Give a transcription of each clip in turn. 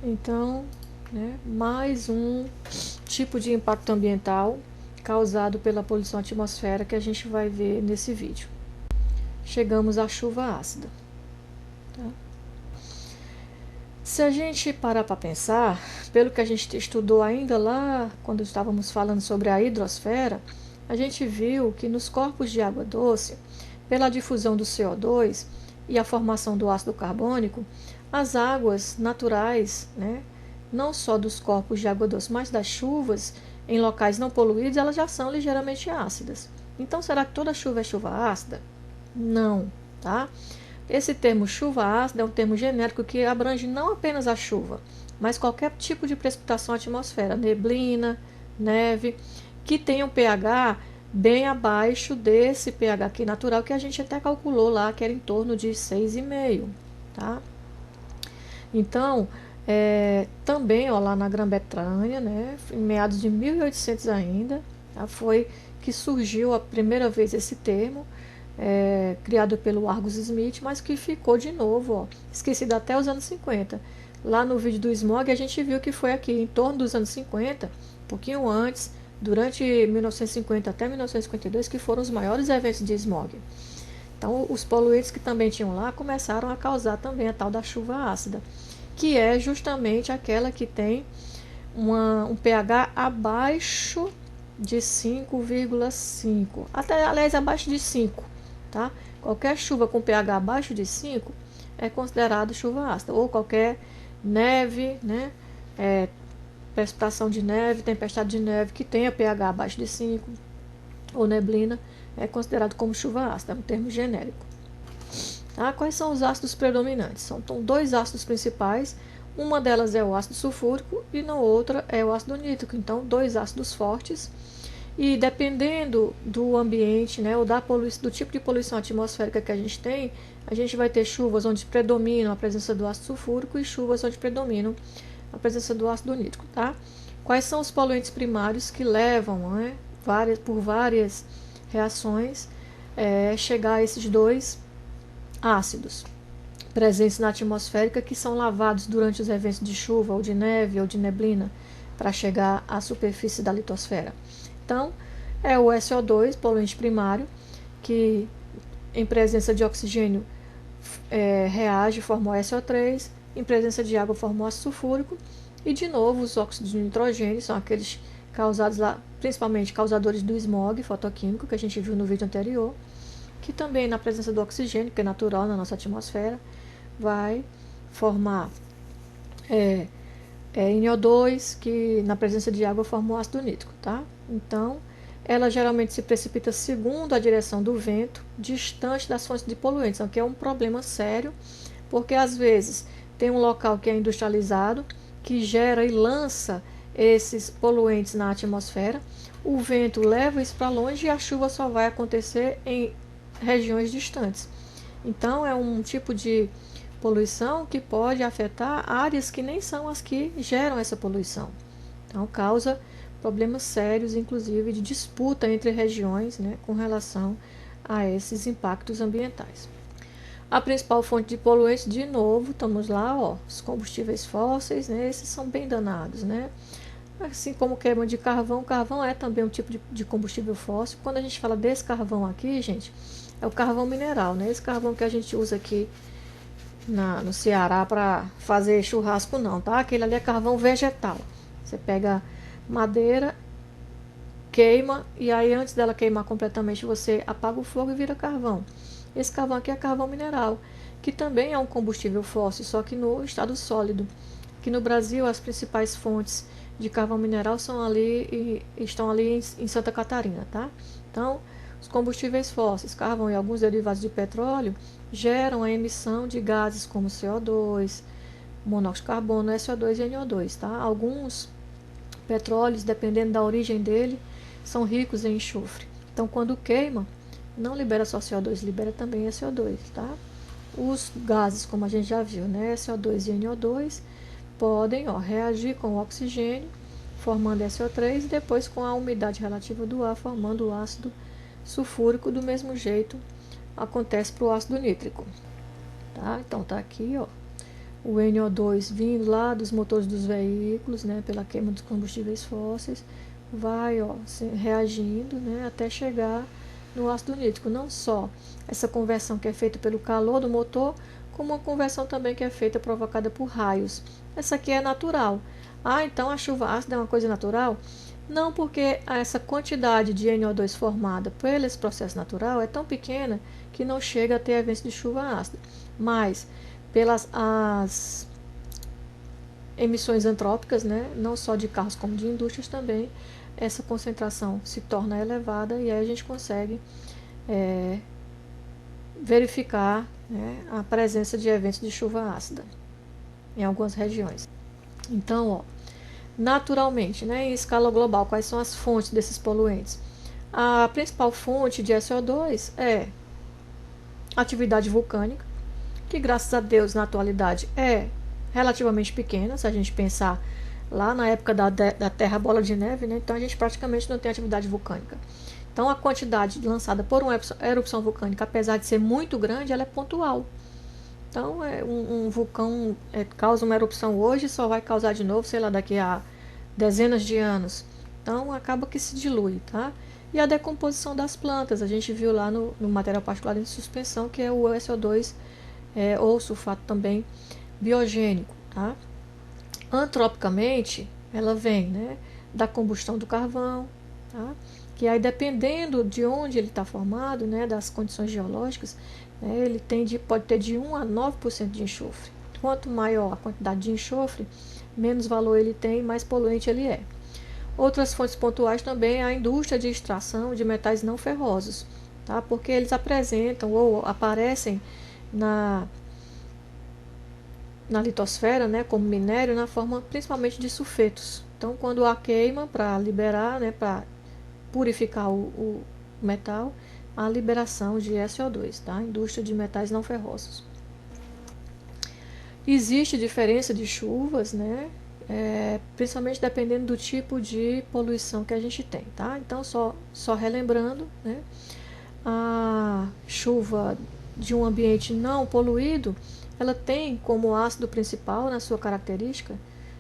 Então, né, mais um tipo de impacto ambiental causado pela poluição atmosférica que a gente vai ver nesse vídeo. Chegamos à chuva ácida. Tá? Se a gente parar para pensar, pelo que a gente estudou ainda lá, quando estávamos falando sobre a hidrosfera, a gente viu que nos corpos de água doce, pela difusão do CO2 e a formação do ácido carbônico, as águas naturais, né, não só dos corpos de água doce, mas das chuvas, em locais não poluídos, elas já são ligeiramente ácidas. Então, será que toda chuva é chuva ácida? Não, tá? Esse termo chuva ácida é um termo genérico que abrange não apenas a chuva, mas qualquer tipo de precipitação atmosfera, neblina, neve, que tenha um pH bem abaixo desse pH aqui natural que a gente até calculou lá, que era em torno de 6,5, tá? Então, também ó, lá na Grã-Bretanha, né, em meados de 1800 ainda, tá, foi que surgiu a primeira vez esse termo, criado pelo Argus Smith, mas que ficou de novo, ó, esquecido até os anos 50. Lá no vídeo do smog, a gente viu que foi aqui em torno dos anos 50, um pouquinho antes, durante 1950 até 1952, que foram os maiores eventos de smog. Então, os poluentes que também tinham lá começaram a causar também a tal da chuva ácida, que é justamente aquela que tem um pH abaixo de 5,5, até aliás abaixo de 5, tá? Qualquer chuva com pH abaixo de 5 é considerado chuva ácida, ou qualquer neve, né? Precipitação de neve, tempestade de neve que tenha pH abaixo de 5, ou neblina, é considerado como chuva ácida, é um termo genérico. Tá? Quais são os ácidos predominantes? São dois ácidos principais, uma delas é o ácido sulfúrico e na outra é o ácido nítrico. Então, dois ácidos fortes. E dependendo do ambiente, né, ou do tipo de poluição atmosférica que a gente tem, a gente vai ter chuvas onde predominam a presença do ácido sulfúrico e chuvas onde predominam a presença do ácido nítrico. Tá? Quais são os poluentes primários que levam, né, por várias reações, chegar a esses dois ácidos presentes na atmosfera que são lavados durante os eventos de chuva ou de neve ou de neblina para chegar à superfície da litosfera. Então, é o SO2, poluente primário, que em presença de oxigênio reage e forma o SO3, em presença de água forma o ácido sulfúrico, e de novo os óxidos de nitrogênio são aqueles causados lá, principalmente causadores do smog fotoquímico que a gente viu no vídeo anterior, que também na presença do oxigênio, que é natural na nossa atmosfera, vai formar NO2, que na presença de água forma o ácido nítrico, tá? Então, ela geralmente se precipita segundo a direção do vento, distante das fontes de poluentes, o que é um problema sério, porque às vezes tem um local que é industrializado, que gera e lança esses poluentes na atmosfera, o vento leva isso para longe e a chuva só vai acontecer em regiões distantes. Então, é um tipo de poluição que pode afetar áreas que nem são as que geram essa poluição. Então, causa problemas sérios, inclusive de disputa entre regiões, né, com relação a esses impactos ambientais. A principal fonte de poluentes, de novo, estamos lá, ó, os combustíveis fósseis, né, esses são bem danados, né? Assim como queima de carvão, carvão é também um tipo de combustível fóssil. Quando a gente fala desse carvão aqui, gente, é o carvão mineral, né? Esse carvão que a gente usa aqui no Ceará para fazer churrasco não, tá? Aquele ali é carvão vegetal. Você pega madeira, queima e aí antes dela queimar completamente você apaga o fogo e vira carvão. Esse carvão aqui é carvão mineral, que também é um combustível fóssil, só que no estado sólido. Aqui no Brasil as principais fontes de carvão mineral estão ali em Santa Catarina, tá? Então, os combustíveis fósseis, carvão e alguns derivados de petróleo geram a emissão de gases como CO2, monóxido de carbono, SO2 e NO2, tá? Alguns petróleos, dependendo da origem dele, são ricos em enxofre. Então, quando queima, não libera só CO2, libera também SO2, tá? Os gases, como a gente já viu, né, SO2 e NO2, podem reagir com o oxigênio, formando SO3, e depois com a umidade relativa do ar, formando o ácido sulfúrico. Do mesmo jeito, acontece para o ácido nítrico. Tá? Então, tá aqui, ó, o NO2 vindo lá dos motores dos veículos, né, pela queima dos combustíveis fósseis, vai, ó, reagindo, né, até chegar no ácido nítrico. Não só essa conversão que é feita pelo calor do motor, como uma conversão também que é feita provocada por raios. Essa aqui é natural. Ah, então a chuva ácida é uma coisa natural? Não, porque essa quantidade de NO2 formada por esse processo natural é tão pequena que não chega a ter eventos de chuva ácida. Mas pelas as emissões antrópicas, né, não só de carros como de indústrias também, essa concentração se torna elevada e aí a gente consegue verificar, né, a presença de eventos de chuva ácida em algumas regiões. Então, ó, naturalmente, né, em escala global, quais são as fontes desses poluentes? A principal fonte de SO2 é atividade vulcânica, que graças a Deus na atualidade é relativamente pequena, se a gente pensar lá na época da Terra Bola de Neve, né? Então a gente praticamente não tem atividade vulcânica. Então a quantidade lançada por uma erupção vulcânica, apesar de ser muito grande, ela é pontual. Então um vulcão causa uma erupção hoje, só vai causar de novo, sei lá, daqui a dezenas de anos. Então acaba que se dilui, tá? E a decomposição das plantas, a gente viu lá no material particular de suspensão, que é o SO2 ou sulfato também biogênico, tá? Antropicamente, ela vem, né, da combustão do carvão, tá? Que aí dependendo de onde ele está formado, né, das condições geológicas, né, ele pode ter de 1 a 9% de enxofre. Quanto maior a quantidade de enxofre, menos valor ele tem, mais poluente ele é. Outras fontes pontuais também é a indústria de extração de metais não ferrosos, tá? Porque eles apresentam ou aparecem na litosfera, né, como minério, na forma principalmente de sulfetos. Então, quando há queima para liberar, né, para purificar o metal, a liberação de SO2, tá? Indústria de metais não ferrosos. Existe diferença de chuvas, né? Principalmente dependendo do tipo de poluição que a gente tem, tá? Então, só relembrando, né? A chuva de um ambiente não poluído, ela tem como ácido principal na sua característica,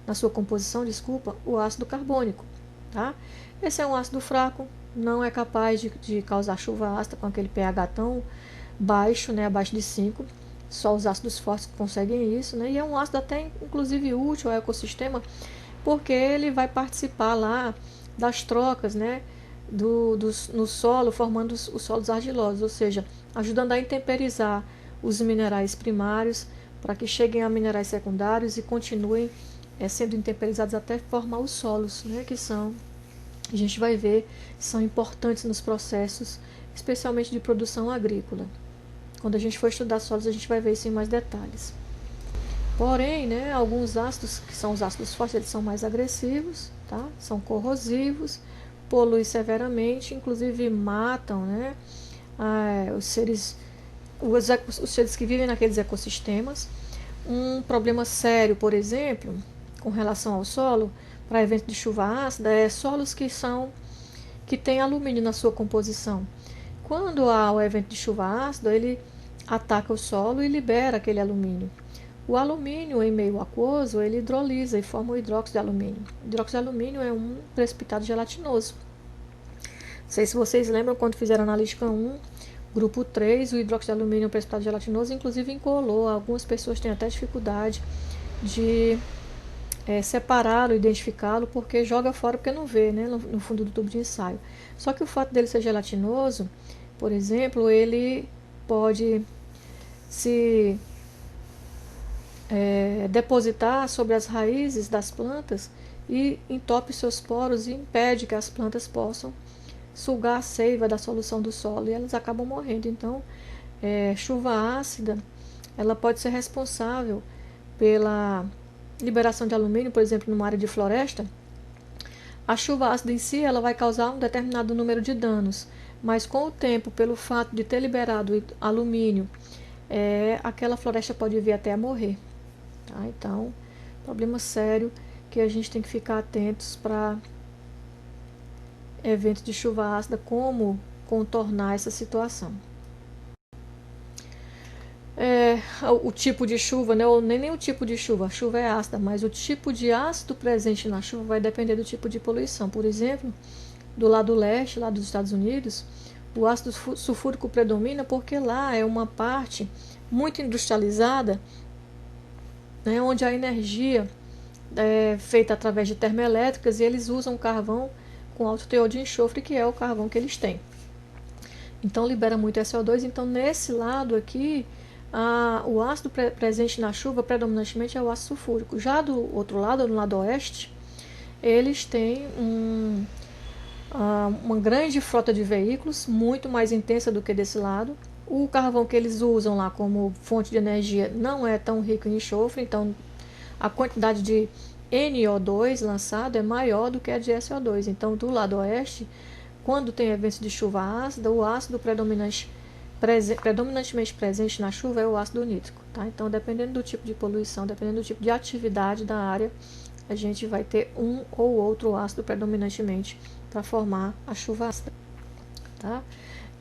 na sua composição, desculpa, o ácido carbônico, tá? Esse é um ácido fraco, não é capaz de causar chuva ácida com aquele pH tão baixo, né, abaixo de 5. Só os ácidos fortes conseguem isso, né? E é um ácido até inclusive útil ao ecossistema, porque ele vai participar lá das trocas, né, no solo, formando os solos argilosos, ou seja, ajudando a intemperizar os minerais primários para que cheguem a minerais secundários e continuem sendo intemperizados até formar os solos, né, que são, a gente vai ver, são importantes nos processos, especialmente de produção agrícola. Quando a gente for estudar solos, a gente vai ver isso em mais detalhes. Porém, né, alguns ácidos, que são os ácidos fortes, eles são mais agressivos, tá? São corrosivos, poluem severamente, inclusive matam, né, os seres que vivem naqueles ecossistemas. Um problema sério, por exemplo, com relação ao solo, para evento de chuva ácida, é solos que têm alumínio na sua composição. Quando há o evento de chuva ácida, ele ataca o solo e libera aquele alumínio. O alumínio em meio aquoso, ele hidrolisa e forma o hidróxido de alumínio. O hidróxido de alumínio é um precipitado gelatinoso. Não sei se vocês lembram quando fizeram a analítica 1, grupo 3, o hidróxido de alumínio é um precipitado gelatinoso, inclusive incolor. Algumas pessoas têm até dificuldade de separá-lo, identificá-lo, porque joga fora porque não vê, né, no fundo do tubo de ensaio. Só que o fato dele ser gelatinoso, por exemplo, ele pode se depositar sobre as raízes das plantas e entope seus poros e impede que as plantas possam sugar a seiva da solução do solo e elas acabam morrendo. Então, chuva ácida, ela pode ser responsável pela liberação de alumínio, por exemplo, numa área de floresta. A chuva ácida em si, ela vai causar um determinado número de danos, mas com o tempo, pelo fato de ter liberado alumínio, aquela floresta pode vir até a morrer. Tá? Então, problema sério que a gente tem que ficar atentos para eventos de chuva ácida, como contornar essa situação. o tipo de chuva, né? Ou nem o tipo de chuva, a chuva é ácida, mas o tipo de ácido presente na chuva vai depender do tipo de poluição. Por exemplo, do lado leste, lá dos Estados Unidos, o ácido sulfúrico predomina porque lá é uma parte muito industrializada, né, onde a energia é feita através de termoelétricas e eles usam carvão com alto teor de enxofre, que é o carvão que eles têm. Então libera muito SO2. Então nesse lado aqui, o ácido presente na chuva predominantemente é o ácido sulfúrico. Já do outro lado, no lado oeste, eles têm uma grande frota de veículos, muito mais intensa do que desse lado. O carvão que eles usam lá como fonte de energia não é tão rico em enxofre, então a quantidade de NO2 lançado é maior do que a de SO2. Então, do lado oeste, quando tem eventos de chuva ácida, o ácido predominantemente presente na chuva é o ácido nítrico. Tá? Então, dependendo do tipo de poluição, dependendo do tipo de atividade da área, a gente vai ter um ou outro ácido predominantemente para formar a chuva ácida. Tá?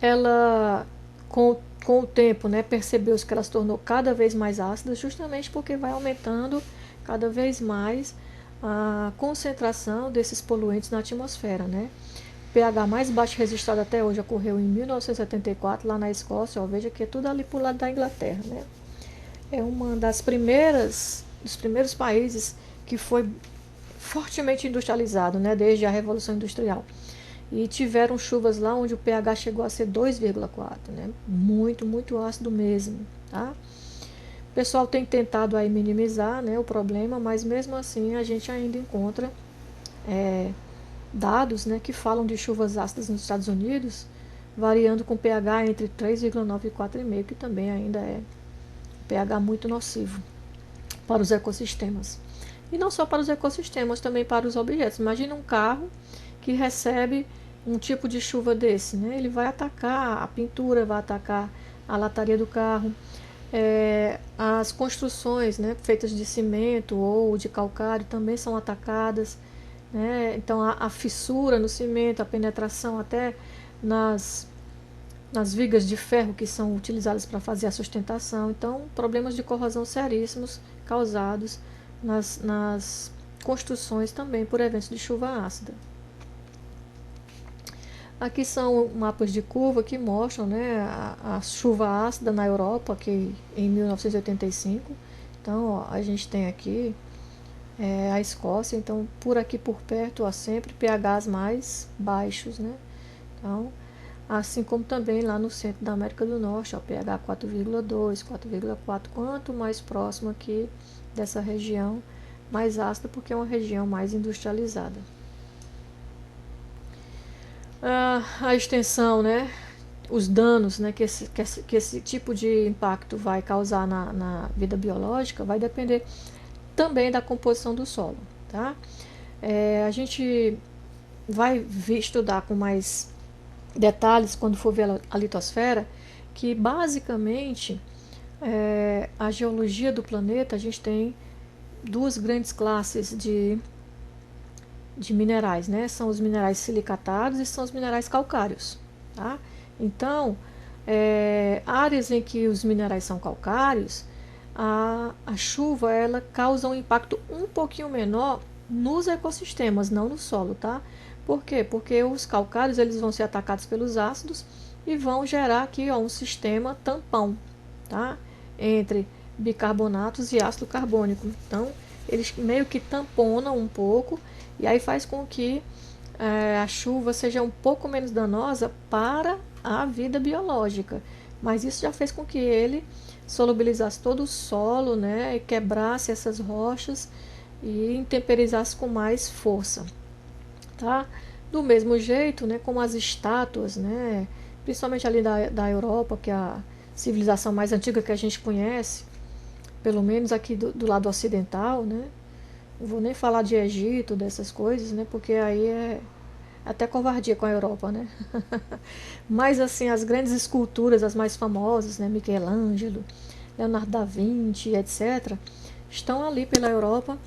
Ela, com o tempo, né, percebeu-se que ela se tornou cada vez mais ácida, justamente porque vai aumentando cada vez mais a concentração desses poluentes na atmosfera, né? O pH mais baixo registrado até hoje ocorreu em 1974, lá na Escócia. Ó, veja que é tudo ali pro lado da Inglaterra, né? É uma dos primeiros países que foi fortemente industrializado, né? Desde a Revolução Industrial. E tiveram chuvas lá onde o pH chegou a ser 2,4, né? Muito, muito ácido mesmo, tá? O pessoal tem tentado aí minimizar, né, o problema, mas mesmo assim a gente ainda encontra dados, né, que falam de chuvas ácidas nos Estados Unidos, variando com pH entre 3,9 e 4,5, que também ainda é pH muito nocivo para os ecossistemas. E não só para os ecossistemas, também para os objetos. Imagina um carro que recebe um tipo de chuva desse, né? Ele vai atacar a pintura, vai atacar a lataria do carro. As construções, né, feitas de cimento ou de calcário também são atacadas, né? Então a fissura no cimento, a penetração até nas vigas de ferro que são utilizadas para fazer a sustentação. Então, problemas de corrosão seríssimos causados nas construções também por eventos de chuva ácida. Aqui são mapas de curva que mostram, né, a chuva ácida na Europa, que em 1985. Então, ó, a gente tem aqui a Escócia. Então, por aqui por perto, há sempre pHs mais baixos, né? Então, assim como também lá no centro da América do Norte, ó, pH 4,2, 4,4. Quanto mais próximo aqui dessa região, mais ácida, porque é uma região mais industrializada. A extensão, né, os danos, né, que esse tipo de impacto vai causar na vida biológica vai depender também da composição do solo. Tá? A gente vai estudar com mais detalhes quando for ver a litosfera, que basicamente a geologia do planeta, a gente tem duas grandes classes de minerais, né? São os minerais silicatados e são os minerais calcários, tá? Então, áreas em que os minerais são calcários, a chuva ela causa um impacto um pouquinho menor nos ecossistemas, não no solo, tá? Por quê? Porque os calcários eles vão ser atacados pelos ácidos e vão gerar aqui um sistema tampão, tá? Entre bicarbonatos e ácido carbônico. Então, eles meio que tamponam um pouco e aí faz com que a chuva seja um pouco menos danosa para a vida biológica. Mas isso já fez com que ele solubilizasse todo o solo, né, e quebrasse essas rochas e intemperizasse com mais força. Tá? Do mesmo jeito, né, como as estátuas, né, principalmente ali da Europa, que é a civilização mais antiga que a gente conhece, pelo menos aqui do lado ocidental, né? Não vou nem falar de Egito, dessas coisas, né? Porque aí é até covardia com a Europa, né? Mas assim, as grandes esculturas, as mais famosas, né? Michelangelo, Leonardo da Vinci, etc., estão ali pela Europa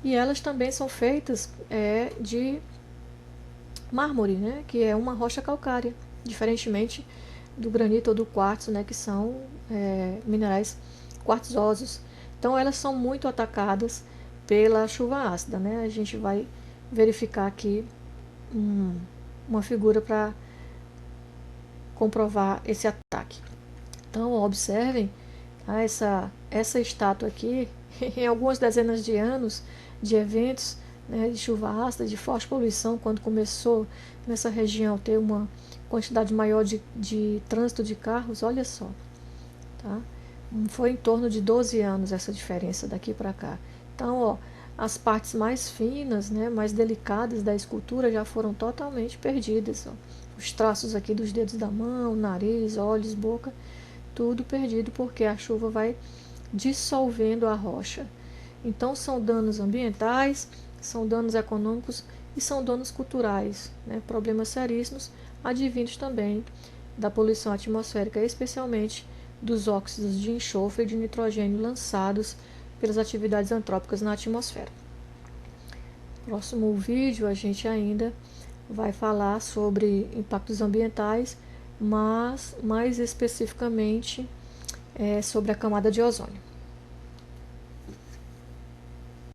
e elas também são feitas de mármore, né? Que é uma rocha calcária, diferentemente do granito ou do quartzo, né, que são minerais quartzosos. Então elas são muito atacadas pela chuva ácida, né? A gente vai verificar aqui uma figura para comprovar esse ataque. Então observem, tá, essa estátua aqui, em algumas dezenas de anos de eventos, né, de chuva ácida, de forte poluição, quando começou nessa região ter uma quantidade maior de trânsito de carros, olha só, tá? Foi em torno de 12 anos essa diferença daqui para cá. Então, ó, as partes mais finas, né, mais delicadas da escultura já foram totalmente perdidas. Ó. Os traços aqui dos dedos da mão, nariz, olhos, boca, tudo perdido porque a chuva vai dissolvendo a rocha. Então, são danos ambientais, são danos econômicos e são danos culturais, né, problemas seríssimos advindos também da poluição atmosférica, especialmente dos óxidos de enxofre e de nitrogênio lançados pelas atividades antrópicas na atmosfera. Próximo vídeo a gente ainda vai falar sobre impactos ambientais, mas mais especificamente sobre a camada de ozônio.